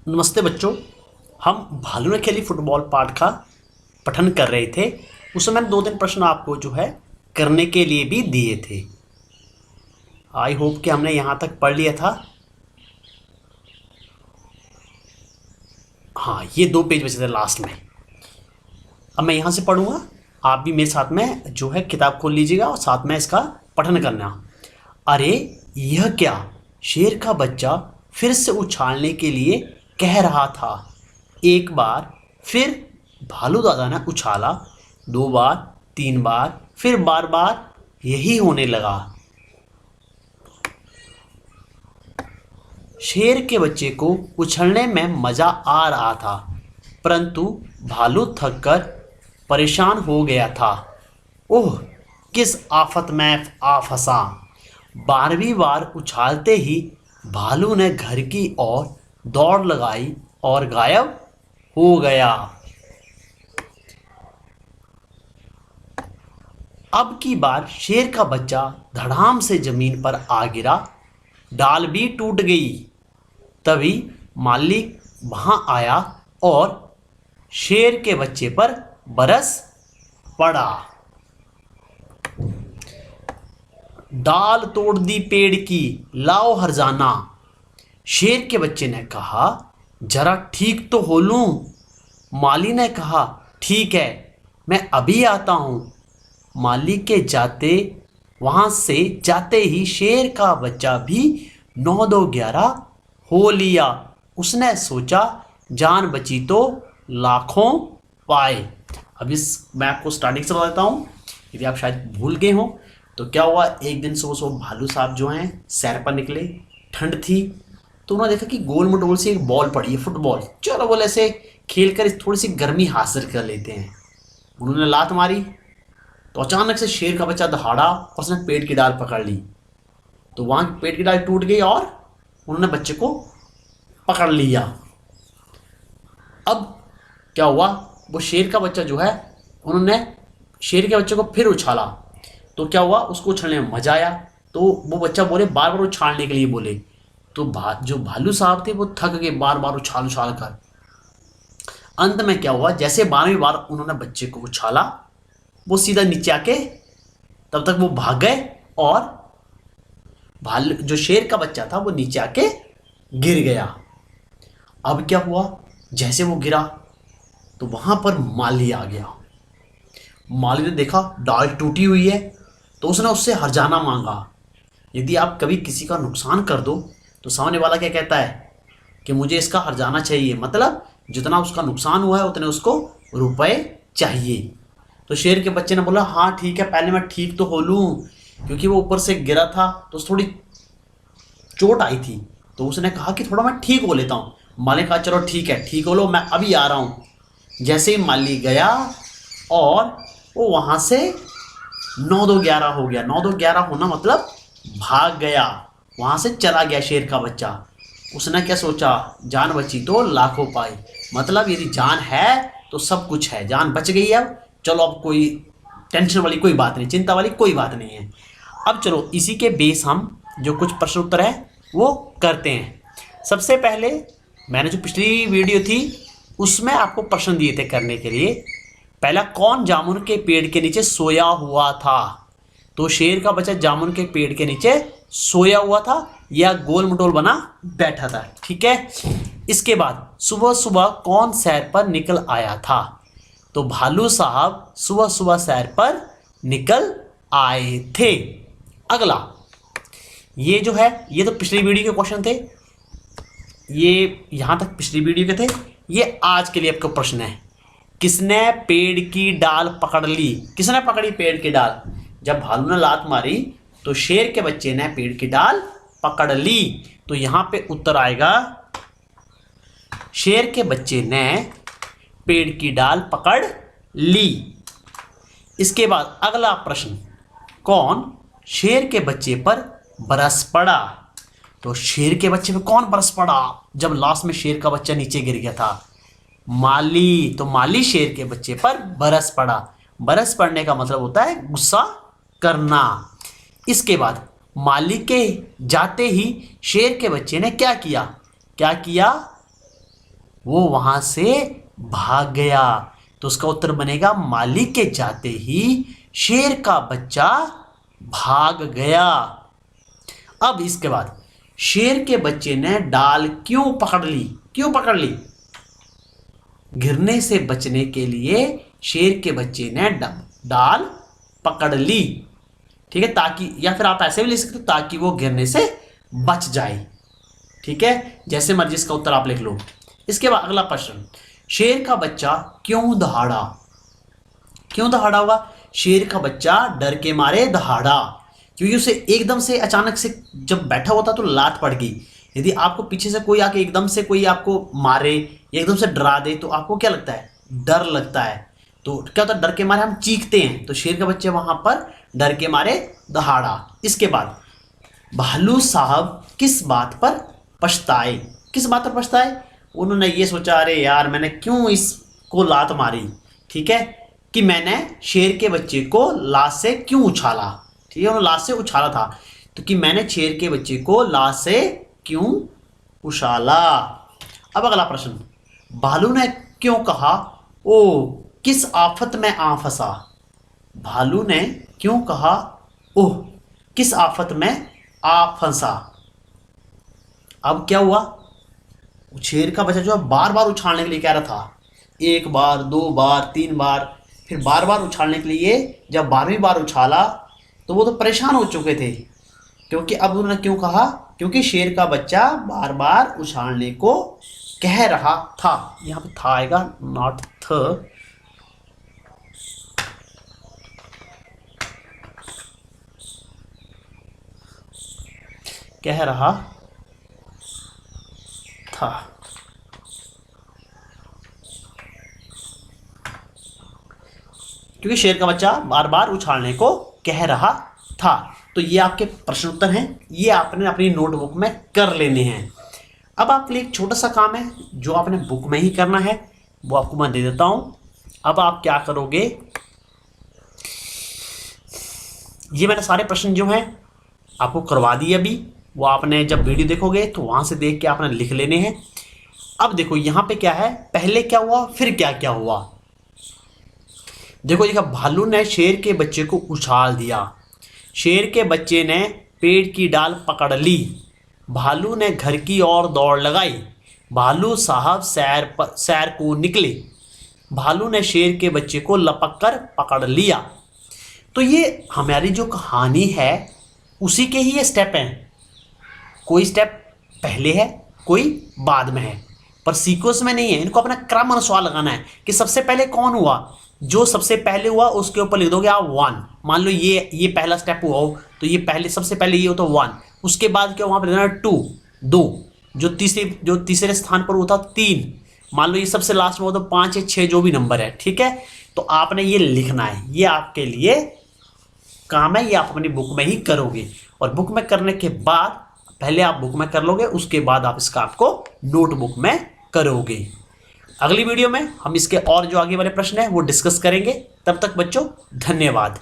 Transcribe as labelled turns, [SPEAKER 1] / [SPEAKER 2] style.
[SPEAKER 1] नमस्ते बच्चों। हम भालू ने खेली फुटबॉल पाठ का पठन कर रहे थे। उसमें मैंने 2-3 प्रश्न आपको जो है करने के लिए भी दिए थे। आई होप कि हमने यहाँ तक पढ़ लिया था। हाँ, ये 2 पेज बचे थे लास्ट में। अब मैं यहाँ से पढ़ूंगा, आप भी मेरे साथ में जो है किताब खोल लीजिएगा और साथ में इसका पठन करना। अरे यह क्या, शेर का बच्चा फिर से उछालने के लिए कह रहा था। एक बार फिर भालू दादा ने उछाला, 2 बार, 3 बार, फिर बार बार यही होने लगा। शेर के बच्चे को उछलने में मजा आ रहा था, परंतु भालू थक कर परेशान हो गया था। ओह, किस आफत में आ फंसा। 12वीं बार उछालते ही भालू ने घर की ओर दौड़ लगाई और गायब हो गया। अब की बार शेर का बच्चा धड़ाम से जमीन पर आ गिरा, डाल भी टूट गई। तभी मालिक वहां आया और शेर के बच्चे पर बरस पड़ा। डाल तोड़ दी पेड़ की, लाओ हरजाना। शेर के बच्चे ने कहा, जरा ठीक तो हो लूं। माली ने कहा, ठीक है, मैं अभी आता हूं। माली के वहां से जाते ही शेर का बच्चा भी 9-2-11 हो लिया। उसने सोचा, जान बची तो लाखों पाए। अब इस मैप को स्टार्टिंग से बता देता हूँ, यदि आप शायद भूल गए हो। तो क्या हुआ, एक दिन सुबह सुबह भालू साहब जो हैं सैर पर निकले। ठंड थी तो उन्होंने देखा कि गोल मटोल से एक बॉल पड़ी है, फुटबॉल। चलो बोले ऐसे खेल कर थोड़ी सी गर्मी हासिल कर लेते हैं। उन्होंने लात मारी तो अचानक से शेर का बच्चा दहाड़ा और उसने पेड़ की डाल पकड़ ली। तो वहां पेड़ की डाल टूट गई और उन्होंने बच्चे को पकड़ लिया। अब क्या हुआ, वो शेर का बच्चा जो है, उन्होंने शेर के बच्चे को फिर उछाला। तो क्या हुआ, उसको उछलने में मजा आया। तो वो बच्चा बोले, बार बार उछालने के लिए बोले। तो जो भालू साहब थे वो थक गए बार बार उछाल उछाल कर। अंत में क्या हुआ, जैसे 12वीं बार उन्होंने बच्चे को उछाला, वो सीधा नीचे आके, तब तक वो भाग गए और भालू जो शेर का बच्चा था वो नीचे आके गिर गया। अब क्या हुआ, जैसे वो गिरा तो वहां पर माली आ गया। माली ने देखा डाल टूटी हुई है तो उसने उससे हर्जाना मांगा। यदि आप कभी किसी का नुकसान कर दो तो सामने वाला क्या कहता है कि मुझे इसका हर्जाना चाहिए, मतलब जितना उसका नुकसान हुआ है उतने उसको रुपए चाहिए। तो शेर के बच्चे ने बोला, हाँ ठीक है, पहले मैं ठीक तो हो लूँ, क्योंकि वो ऊपर से गिरा था तो थोड़ी चोट आई थी। तो उसने कहा कि थोड़ा मैं ठीक हो लेता हूँ। माली ने कहा, चलो ठीक है, ठीक हो लो, मैं अभी आ रहा हूँ। जैसे ही माली गया और वो वहाँ से 9-2-11 हो गया। 9-2-11 होना मतलब भाग गया, वहाँ से चला गया शेर का बच्चा। उसने क्या सोचा, जान बची तो लाखों पाए, मतलब यदि जान है तो सब कुछ है, जान बच गई है। अब चलो, अब कोई टेंशन वाली कोई बात नहीं, चिंता वाली कोई बात नहीं है। अब चलो इसी के बेस हम जो कुछ प्रश्न उत्तर है वो करते हैं। सबसे पहले मैंने जो पिछली वीडियो थी उसमें आपको प्रश्न दिए थे करने के लिए। पहला, कौन जामुन के पेड़ के नीचे सोया हुआ था। तो शेर का बच्चा जामुन के पेड़ के नीचे सोया हुआ था या गोल मटोल बना बैठा था, ठीक है। इसके बाद सुबह सुबह कौन सैर पर निकल आया था। तो भालू साहब सुबह सुबह सैर पर निकल आए थे। अगला, ये जो है ये तो पिछली वीडियो के क्वेश्चन थे, ये यहां तक पिछली वीडियो के थे। ये आज के लिए आपका प्रश्न है, किसने पेड़ की डाल पकड़ ली। किसने पकड़ी पेड़ की डाल। जब भालू ने लात मारी तो शेर के बच्चे ने पेड़ की डाल पकड़ ली। तो यहां पे उत्तर आएगा, शेर के बच्चे ने पेड़ की डाल पकड़ ली। इसके बाद अगला प्रश्न, कौन शेर के बच्चे पर बरस पड़ा। तो शेर के बच्चे पे कौन बरस पड़ा जब लास्ट में शेर का बच्चा नीचे गिर गया था। माली। तो माली शेर के बच्चे पर बरस पड़ा। बरस पड़ने का मतलब होता है गुस्सा करना। इसके बाद माली के जाते ही शेर के बच्चे ने क्या किया, वो वहां से भाग गया। तो उसका उत्तर बनेगा मालिक के जाते ही शेर का बच्चा भाग गया। अब इसके बाद शेर के बच्चे ने डाल क्यों पकड़ ली? क्यों पकड़ ली? गिरने से बचने के लिए शेर के बच्चे ने डाल पकड़ ली। ठीक है, ताकि, या फिर आप ऐसे भी लिख सकते हो ताकि वो गिरने से बच जाए। ठीक है, जैसे मर्जी इसका उत्तर आप लिख लो। इसके बाद अगला प्रश्न, शेर का बच्चा क्यों दहाड़ा? क्यों दहाड़ा होगा? शेर का बच्चा डर के मारे दहाड़ा, क्योंकि उसे एकदम से अचानक से जब बैठा होता तो लात पड़ गई। यदि आपको पीछे से कोई आके एकदम से कोई आपको मारे, एकदम से डरा दे, तो आपको क्या लगता है? डर लगता है। तो क्या होता है? डर के मारे हम चीखते हैं। तो शेर का बच्चा वहां पर डर के मारे दहाड़ा। इसके बाद भालू साहब किस बात पर पछताए? किस बात पर पछताए? उन्होंने ये सोचा, अरे यार मैंने क्यों इसको लात मारी। ठीक है, कि मैंने शेर के बच्चे को लाश से क्यों उछाला। ठीक है, उन्होंने लाश से उछाला था, तो कि मैंने शेर के बच्चे को लाश से क्यों उछाला। अब अगला प्रश्न, भालू ने क्यों कहा, ओ किस आफत में आ फंसा? भालू ने क्यों कहा, ओह किस आफत में आ फंसा? अब क्या हुआ? शेर का बच्चा जो है बार बार उछालने के लिए कह रहा था, एक बार, दो बार, तीन बार, फिर बार बार उछालने के लिए। जब 12वीं बार उछाला तो वो तो परेशान हो चुके थे, क्योंकि अब उन्होंने क्यों कहा? क्योंकि शेर का बच्चा बार बार उछालने को कह रहा था। यहां पे था आएगा, नॉट थ। कह रहा था। क्योंकि शेर का बच्चा बार बार उछालने को कह रहा था। तो ये आपके प्रश्न उत्तर हैं, ये आपने अपनी नोटबुक में कर लेने हैं। अब आपके लिए एक छोटा सा काम है जो आपने बुक में ही करना है, वो आपको मैं दे देता हूं। अब आप क्या करोगे, ये मैंने सारे प्रश्न जो हैं आपको करवा दिए अभी, वो आपने जब वीडियो देखोगे तो वहां से देख के आपने लिख लेने हैं। अब देखो यहां पे क्या है, पहले क्या हुआ फिर क्या क्या हुआ। देखो, भालू ने शेर के बच्चे को उछाल दिया, शेर के बच्चे ने पेड़ की डाल पकड़ ली, भालू ने घर की ओर दौड़ लगाई, भालू साहब सैर को निकले, भालू ने शेर के बच्चे को लपक कर पकड़ लिया। तो ये हमारी जो कहानी है उसी के ही ये स्टेप हैं। कोई स्टेप पहले है, कोई बाद में है, पर सीक्वेंस में नहीं है। इनको अपना क्रम अनुसार लगाना है कि सबसे पहले कौन हुआ। जो सबसे पहले हुआ उसके ऊपर लिख दोगे आप 1। मान लो ये पहला स्टेप हुआ हो तो ये पहले, सबसे पहले ये हो तो 1। उसके बाद क्या वहां पर देना 2, 2। जो तीसरे स्थान पर होता 3। मान लो ये सबसे लास्ट में हो तो 5 या 6, जो भी नंबर है। ठीक है, तो आपने ये लिखना है, ये आपके लिए काम है, ये आप अपनी बुक में ही करोगे। और बुक में करने के बाद, पहले आप बुक में कर लोगे, उसके बाद आप इसका आपको नोटबुक में करोगे। अगली वीडियो में हम इसके और जो आगे वाले प्रश्न हैं वो डिस्कस करेंगे। तब तक बच्चों धन्यवाद।